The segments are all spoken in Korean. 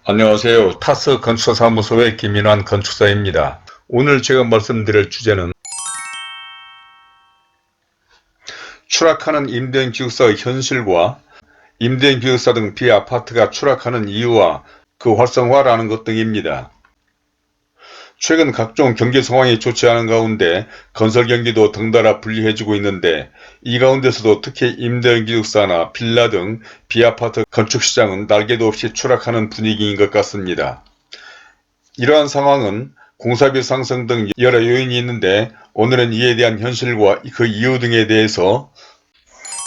안녕하세요. 타스 건축사무소의 김인환 건축사입니다. 오늘 제가 말씀드릴 주제는 추락하는 임대인 기숙사의 현실과 임대인 기숙사 등 비아파트가 추락하는 이유와 그 활성화라는 것 등입니다. 최근 각종 경제 상황이 좋지 않은 가운데 건설 경기도 덩달아 불리해지고 있는데, 이 가운데서도 특히 임대인 기숙사나 빌라 등 비아파트 건축 시장은 날개도 없이 추락하는 분위기인 것 같습니다. 이러한 상황은 공사비 상승 등 여러 요인이 있는데, 오늘은 이에 대한 현실과 그 이유 등에 대해서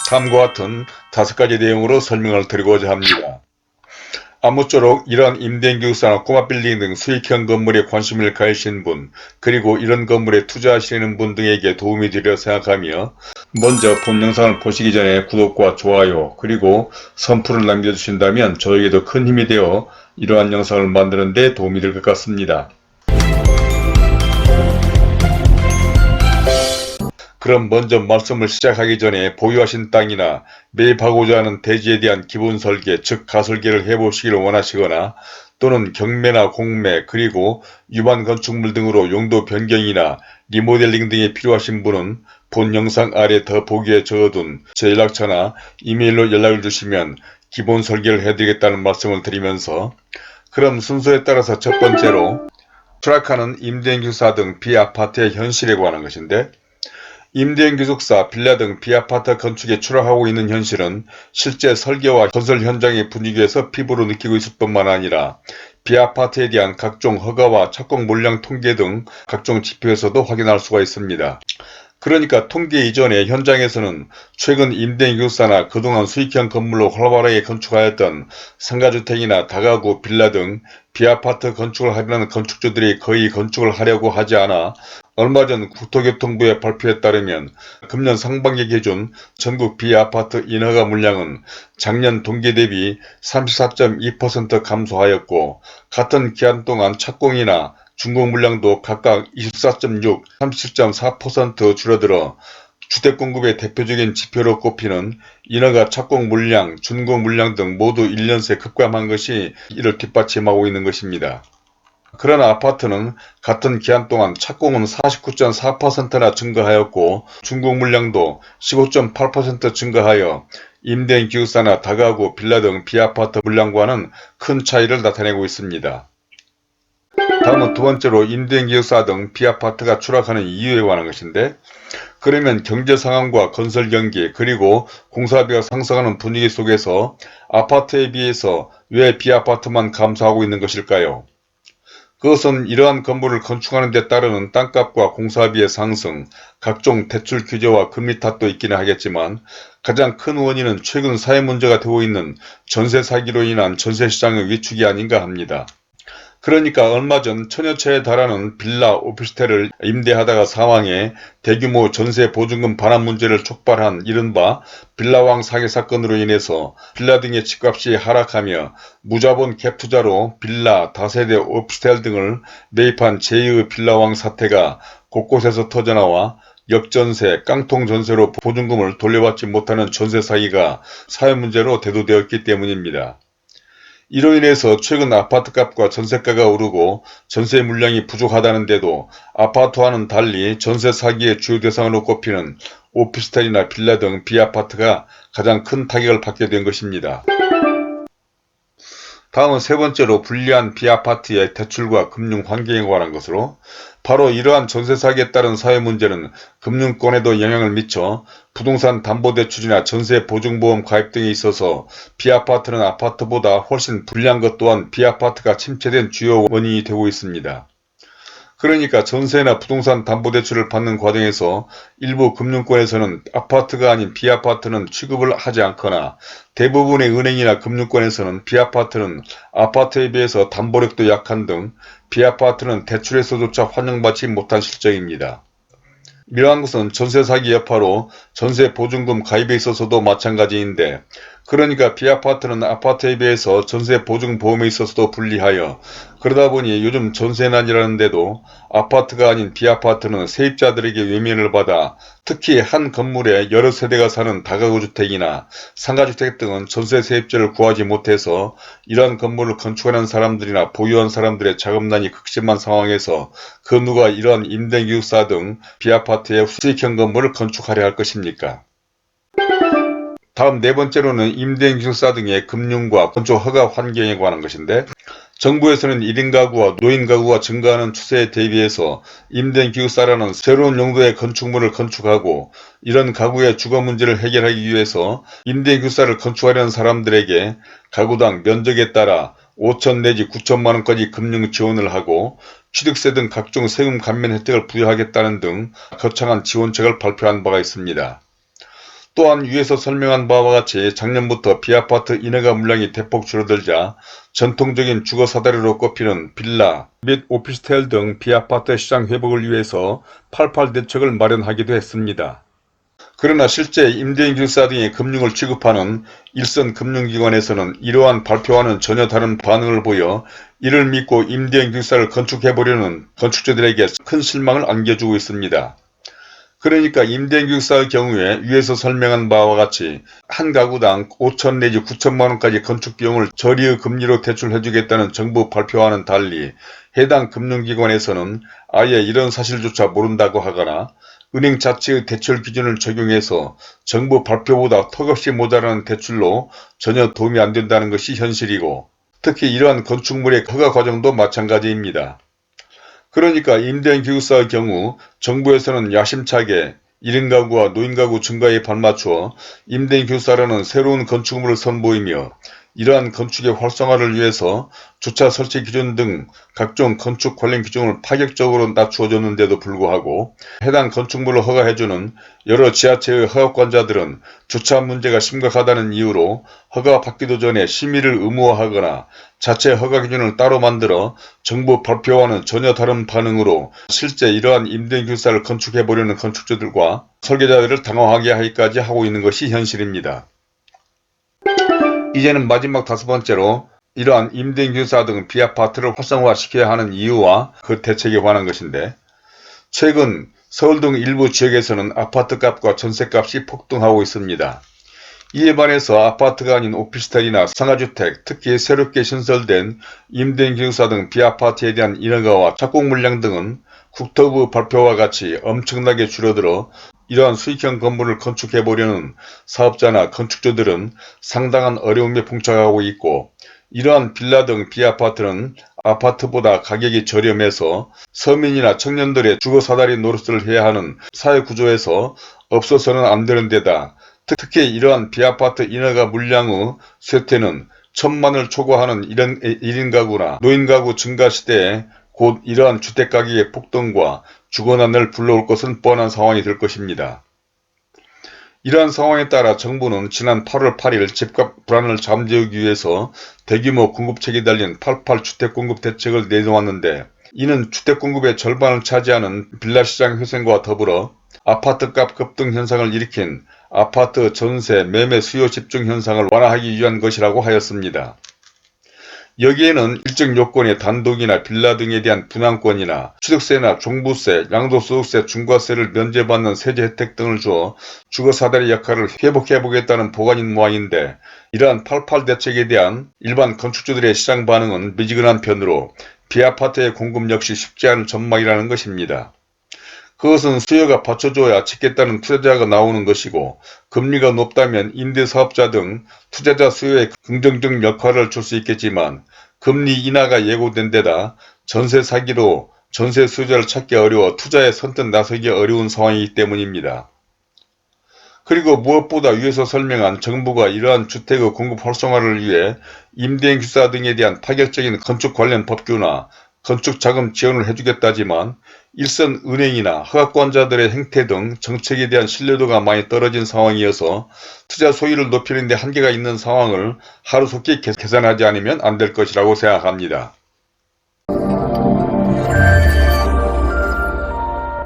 다음과 같은 5가지 내용으로 설명을 드리고자 합니다. 아무쪼록 이러한 임대인 기숙사나 꼬마 빌딩 등 수익형 건물에 관심을 가지신 분, 그리고 이런 건물에 투자하시는 분 등에게 도움이 되리라 생각하며, 먼저 본 영상을 보시기 전에 구독과 좋아요 그리고 선풀을 남겨주신다면 저에게도 큰 힘이 되어 이러한 영상을 만드는 데 도움이 될 것 같습니다. 그럼 먼저 말씀을 시작하기 전에 보유하신 땅이나 매입하고자 하는 대지에 대한 기본 설계, 즉 가설계를 해보시기를 원하시거나, 또는 경매나 공매 그리고 유반 건축물 등으로 용도 변경이나 리모델링 등이 필요하신 분은 본 영상 아래 더보기에 적어둔 제 연락처나 이메일로 연락을 주시면 기본 설계를 해드리겠다는 말씀을 드리면서, 그럼 순서에 따라서 첫 번째로 추락하는 임대인 기숙사 등 비아파트의 현실에 관한 것인데, 임대인 기숙사, 빌라 등 비아파트 건축에 추락하고 있는 현실은 실제 설계와 건설 현장의 분위기에서 피부로 느끼고 있을 뿐만 아니라 비아파트에 대한 각종 허가와 착공 물량 통계 등 각종 지표에서도 확인할 수가 있습니다. 그러니까 통계 이전에 현장에서는 최근 임대인 기숙사나 그동안 수익형 건물로 활발하게 건축하였던 상가주택이나 다가구, 빌라 등 비아파트 건축을 하려는 건축주들이 거의 건축을 하려고 하지 않아, 얼마 전 국토교통부의 발표에 따르면 금년 상반기 기준 전국 비아파트 인허가 물량은 작년 동기 대비 34.2% 감소하였고, 같은 기간 동안 착공이나 준공 물량도 각각 24.6, 37.4% 줄어들어 주택 공급의 대표적인 지표로 꼽히는 인허가 착공 물량, 준공 물량 등 모두 1년 새 급감한 것이 이를 뒷받침하고 있는 것입니다. 그러나 아파트는 같은 기한 동안 착공은 49.4%나 증가하였고, 준공 물량도 15.8% 증가하여 임대인 기숙사나 다가구, 빌라 등 비아파트 물량과는 큰 차이를 나타내고 있습니다. 다음은 두 번째로 임대인 기숙사 등 비아파트가 추락하는 이유에 관한 것인데, 그러면 경제 상황과 건설 경기 그리고 공사비가 상승하는 분위기 속에서 아파트에 비해서 왜 비아파트만 감소하고 있는 것일까요? 그것은 이러한 건물을 건축하는 데 따르는 땅값과 공사비의 상승, 각종 대출 규제와 금리 탓도 있기는 하겠지만, 가장 큰 원인은 최근 사회 문제가 되고 있는 전세 사기로 인한 전세시장의 위축이 아닌가 합니다. 그러니까 얼마 전 천여 채에 달하는 빌라, 오피스텔을 임대하다가 사망해 대규모 전세 보증금 반환 문제를 촉발한 이른바 빌라왕 사기 사건으로 인해서 빌라 등의 집값이 하락하며 무자본 갭 투자로 빌라, 다세대 오피스텔 등을 매입한 제2의 빌라왕 사태가 곳곳에서 터져나와 역전세, 깡통전세로 보증금을 돌려받지 못하는 전세 사기가 사회 문제로 대두되었기 때문입니다. 이로 인해서 최근 아파트값과 전세가가 오르고 전세 물량이 부족하다는데도 아파트와는 달리 전세 사기의 주요 대상으로 꼽히는 오피스텔이나 빌라 등 비아파트가 가장 큰 타격을 받게 된 것입니다. 다음은 세 번째로 불리한 비아파트의 대출과 금융 환경에 관한 것으로, 바로 이러한 전세 사기에 따른 사회 문제는 금융권에도 영향을 미쳐 부동산 담보대출이나 전세 보증보험 가입 등에 있어서 비아파트는 아파트보다 훨씬 불리한 것 또한 비아파트가 침체된 주요 원인이 되고 있습니다. 그러니까 전세나 부동산 담보대출을 받는 과정에서 일부 금융권에서는 아파트가 아닌 비아파트는 취급을 하지 않거나, 대부분의 은행이나 금융권에서는 비아파트는 아파트에 비해서 담보력도 약한 등 비아파트는 대출에서조차 환영받지 못한 실정입니다. 이러한 것은 전세 사기 여파로 전세 보증금 가입에 있어서도 마찬가지인데, 그러니까 비아파트는 아파트에 비해서 전세 보증 보험에 있어서도 불리하여, 그러다 보니 요즘 전세난이라는데도 아파트가 아닌 비아파트는 세입자들에게 외면을 받아 특히 한 건물에 여러 세대가 사는 다가구주택이나 상가주택 등은 전세 세입자를 구하지 못해서 이러한 건물을 건축하는 사람들이나 보유한 사람들의 자금난이 극심한 상황에서 그 누가 이러한 임대기숙사 등 비아파트의 수익형 건물을 건축하려 할 것입니까? 다음 네 번째로는 임대기숙사 등의 금융과 건축 허가 환경에 관한 것인데, 정부에서는 1인 가구와 노인 가구가 증가하는 추세에 대비해서 임대기숙사라는 새로운 용도의 건축물을 건축하고, 이런 가구의 주거 문제를 해결하기 위해서 임대기숙사를 건축하려는 사람들에게 가구당 면적에 따라 5천 내지 9천만 원까지 금융 지원을 하고 취득세 등 각종 세금 감면 혜택을 부여하겠다는 등 거창한 지원책을 발표한 바가 있습니다. 또한 위에서 설명한 바와 같이 작년부터 비아파트 인허가 물량이 대폭 줄어들자 전통적인 주거 사다리로 꼽히는 빌라 및 오피스텔 등 비아파트 시장 회복을 위해서 88 대책을 마련하기도 했습니다. 그러나 실제 임대기숙사 등의 금융을 취급하는 일선 금융기관에서는 이러한 발표와는 전혀 다른 반응을 보여 이를 믿고 임대기숙사를 건축해보려는 건축주들에게 큰 실망을 안겨주고 있습니다. 그러니까 임대기숙사의 경우에 위에서 설명한 바와 같이 한 가구당 5천 내지 9천만 원까지 건축비용을 저리의 금리로 대출해주겠다는 정부 발표와는 달리 해당 금융기관에서는 아예 이런 사실조차 모른다고 하거나 은행 자체의 대출 기준을 적용해서 정부 발표보다 턱없이 모자라는 대출로 전혀 도움이 안 된다는 것이 현실이고, 특히 이러한 건축물의 허가 과정도 마찬가지입니다. 그러니까 임대기숙사의 경우 정부에서는 야심차게 1인 가구와 노인 가구 증가에 발맞추어 임대기숙사라는 새로운 건축물을 선보이며, 이러한 건축의 활성화를 위해서 주차 설치 기준 등 각종 건축 관련 기준을 파격적으로 낮추어줬는데도 불구하고 해당 건축물을 허가해주는 여러 지자체의 허가권자들은 주차 문제가 심각하다는 이유로 허가 받기도 전에 심의를 의무화하거나 자체 허가 기준을 따로 만들어 정부 발표와는 전혀 다른 반응으로 실제 이러한 임대기숙사를 건축해보려는 건축주들과 설계자들을 당황하게 하기까지 하고 있는 것이 현실입니다. 이제는 마지막 다섯 번째로 이러한 임대기숙사 등 비아파트를 활성화시켜야 하는 이유와 그 대책에 관한 것인데, 최근 서울 등 일부 지역에서는 아파트값과 전세값이 폭등하고 있습니다. 이에 반해서 아파트가 아닌 오피스텔이나 상가주택, 특히 새롭게 신설된 임대기숙사 등 비아파트에 대한 인허가와 착공 물량 등은 국토부 발표와 같이 엄청나게 줄어들어 이러한 수익형 건물을 건축해보려는 사업자나 건축주들은 상당한 어려움에 봉착하고 있고, 이러한 빌라 등 비아파트는 아파트보다 가격이 저렴해서 서민이나 청년들의 주거사다리 노릇을 해야 하는 사회구조에서 없어서는 안 되는 데다 특히 이러한 비아파트 인허가 물량의 쇠퇴는 천만을 초과하는 1인 가구나 노인 가구 증가 시대에 곧 이러한 주택가격의 폭등과 주거난을 불러올 것은 뻔한 상황이 될 것입니다. 이러한 상황에 따라 정부는 지난 8월 8일 집값 불안을 잠재우기 위해서 대규모 공급책이 달린 88 주택공급 대책을 내놓았는데, 이는 주택공급의 절반을 차지하는 빌라시장 회생과 더불어 아파트값 급등 현상을 일으킨 아파트 전세 매매 수요 집중 현상을 완화하기 위한 것이라고 하였습니다. 여기에는 일정 요건의 단독이나 빌라 등에 대한 분양권이나 취득세나 종부세, 양도소득세, 중과세를 면제받는 세제 혜택 등을 주어 주거사다리 역할을 회복해보겠다는 보관인 모양인데, 이러한 88 대책에 대한 일반 건축주들의 시장 반응은 미지근한 편으로 비아파트의 공급 역시 쉽지 않은 전망이라는 것입니다. 그것은 수요가 받쳐줘야 짓겠다는 투자자가 나오는 것이고, 금리가 높다면 임대사업자 등 투자자 수요에 긍정적 역할을 줄 수 있겠지만, 금리 인하가 예고된 데다 전세 사기로 전세 수요자를 찾기 어려워 투자에 선뜻 나서기 어려운 상황이기 때문입니다. 그리고 무엇보다 위에서 설명한 정부가 이러한 주택의 공급 활성화를 위해 임대기숙사 등에 대한 파격적인 건축 관련 법규나 건축자금 지원을 해주겠다지만 일선 은행이나 허가권자들의 행태 등 정책에 대한 신뢰도가 많이 떨어진 상황이어서 투자 소유를 높이는 데 한계가 있는 상황을 하루속히 개선하지 않으면 안 될 것이라고 생각합니다.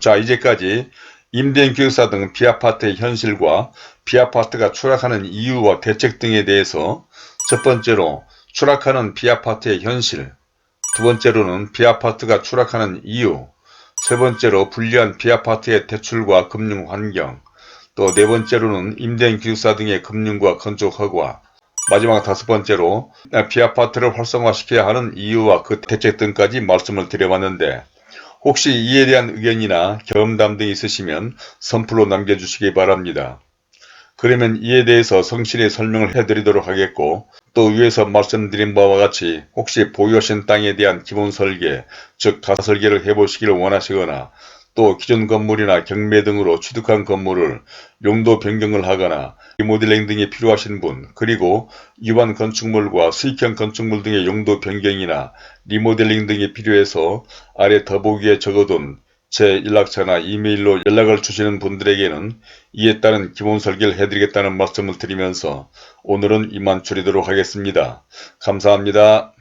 자, 이제까지 임대인 기숙사 등 비아파트의 현실과 비아파트가 추락하는 이유와 대책 등에 대해서 첫 번째로 추락하는 비아파트의 현실, 두 번째로는 비아파트가 추락하는 이유, 세 번째로 불리한 비아파트의 대출과 금융 환경, 또 네 번째로는 임대인 기숙사 등의 금융과 건축 허가, 마지막 다섯 번째로 비아파트를 활성화시켜야 하는 이유와 그 대책 등까지 말씀을 드려봤는데 혹시 이에 대한 의견이나 경험담 등이 있으시면 선플로 남겨주시기 바랍니다. 그러면 이에 대해서 성실히 설명을 해드리도록 하겠고 또 위에서 말씀드린 바와 같이 혹시 보유하신 땅에 대한 기본 설계, 즉 가설계를 해보시기를 원하시거나 또 기존 건물이나 경매 등으로 취득한 건물을 용도 변경을 하거나 리모델링 등이 필요하신 분, 그리고 일반 건축물과 수익형 건축물 등의 용도 변경이나 리모델링 등이 필요해서 아래 더보기에 적어둔 제 연락처나 이메일로 연락을 주시는 분들에게는 이에 따른 기본 설계를 해드리겠다는 말씀을 드리면서 오늘은 이만 줄이도록 하겠습니다. 감사합니다.